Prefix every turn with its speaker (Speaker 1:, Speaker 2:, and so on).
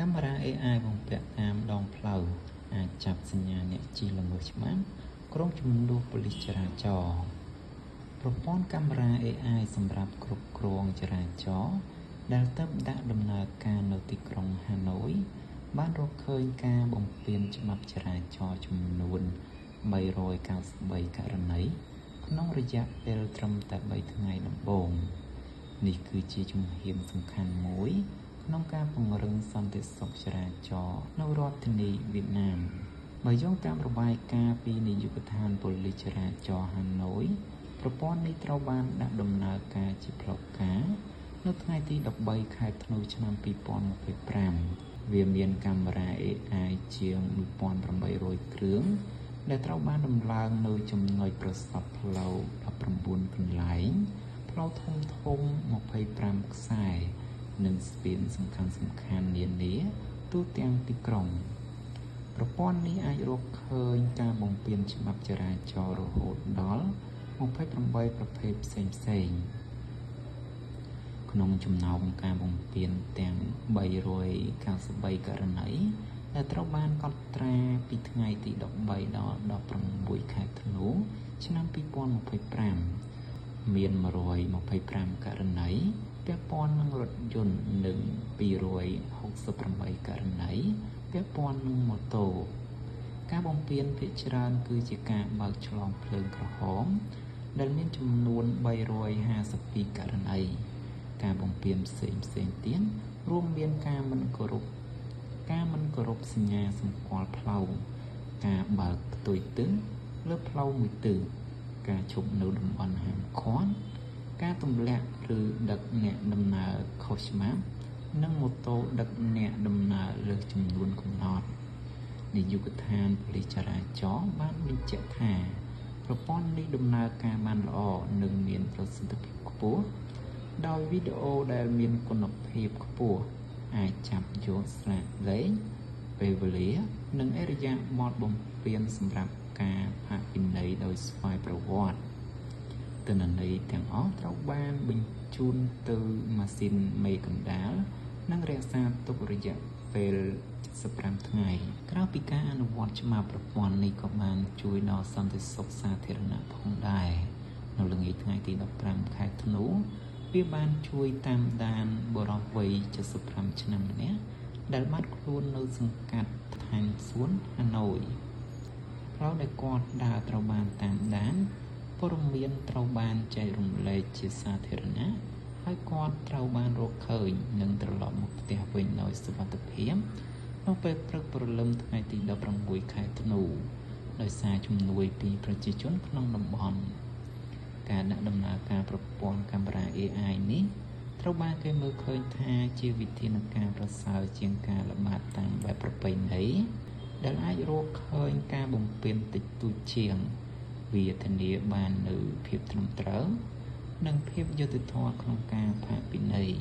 Speaker 1: កាមេរ៉ា AI បំពាក់តាមដងផ្លូវអាចចាប់សញ្ញាអ្នកជិះល្មើសច្បាប់ក្រុមជំនួសប៉ូលីសចរាចរណ៍ប្រព័ន្ធកាមេរ៉ា AI សម្រាប់គ្រប់គ្រងចរាចរណ៍ដែលទើបដាក់ដំណើរការនៅទីក្រុងហាណូយបានរកឃើញការបំពានច្បាប់ចរាចរណ៍ចំនួន393ករណីក្នុងរយៈពេលត្រឹមតែ3ថ្ងៃដំបូងនេះគឺជាជំហានសំខាន់មួយក្នុងការពង្រឹងសន្តិសុខចរាចរណ៍នៅរដ្ឋធានីវៀតណាមបើយោងតាមរបាយការណ៍ពីនាយកដ្ឋានប៉ូលីសចរាចរណ៍ហាណូយប្រព័ន្ធនេះត្រូវបានដាក់ដំណើរការជាផ្លូវការនៅថ្ងៃទី13ខែធ្នូឆ្នាំ2025វាមានកាមេរ៉ា AI ជាង 1,800 គ្រឿងដែលត្រូវបានដំឡើងនៅចំណុចប្រសព្វផ្លូវ19កន្លែងផ្លូវធំ25ខ្សែនិងស្ពានសំខាន់នានាទូទាំងទីក្រុងប្រព័ន្ធនេះអាចរកឃើញការបំពានច្បាប់ចរាចរណ៍រហូតដល់28ប្រភេទផ្សេងក្នុងចំណោមការបំពានទាំង393ករណីដែលត្រូវបានកត់ត្រាពីថ្ងៃទី13ដល់16ខែធ្នូឆ្នាំ2025មាន125ករណីពាក់ព័ន្ធនឹងរថយន្តនិង268ករណីពាក់ព័ន្ធនឹងម៉ូតូការបំពានភាគច្រើនគឺជាការបើកឆ្លងភ្លើងក្រហមដែលមានចំនួន352ករណីការបំពានផ្សេងទៀតរួមមានការមិនគោរពសញ្ញាសម្គាល់ផ្លូវការបើកផ្ទុយទិសលើផ្លូវមួយទិសការឈប់នៅតំបន់ហាមឃាត់ការទម្លាក់ឬដឹកអ្នកដំណើរខុសច្បាប់និងម៉ូតូដឹកអ្នកដំណើរលើសចំនួនកំណត់នាយកដ្ឋានប៉ូលីសចរាចរណ៍បានបញ្ជាក់ថាប្រព័ន្ធនេះដំណើរការបានល្អនិងមានប្រសិទ្ធភាពខ្ពស់ដោយវីដេអូដែលមានគុណភាពខ្ពស់អាចចាប់យកស្លាកលេខពេលវេលានិងឥរិយាបថបំពេញសម្រាប់ការផាកពិន័យដោយស្វ័យប្រវត្តិទិន្នន័យទាំងអស់ត្រូវបានបញ្ជូនទៅម៉ាស៊ីនមេកណ្ដាលនិងរក្សាទុករយៈពេល75ថ្ងៃក្រៅពីការអនុវត្តច្បាប់ប្រព័ន្ធនេះក៏បានជួយដល់សន្តិសុខសាធារណៈផងដែរនៅល្ងាចថ្ងៃទី15ខែធ្នូវាបានជួយតាមដានបុរសវ័យ75ឆ្នាំម្នាក់ដែលបាត់ខ្លួននៅសង្កាត់ឋានសួនហាណូយផ្លូវដែលគាត់ដើរត្រូវបានតាមដានព័ត៌មានត្រូវបានចែករំលែកជាសាធារណៈហើយគាត់ត្រូវបានរកឃើញនិងត្រឡប់មកផ្ទះវិញដោយសុវត្ថិភាពនៅពេលព្រឹកព្រលឹមថ្ងៃទី16ខែធ្នូដោយសារជំនួយពីប្រជាជនក្នុងតំបន់ការដាក់ដំណើរការប្រព័ន្ធកាមេរ៉ា AI នេះត្រូវបានគេមើលឃើញថាជាវិធានការប្រសើរជាងការល្បាតតាមបែបប្រពៃណីដែលអាចរកឃើញការបំពានតិចតួចជាងវាធានាបាននូវភាពត្រឹមត្រូវនិងភាពយុត្តិធម៌ក្នុងការផាកពិន័យ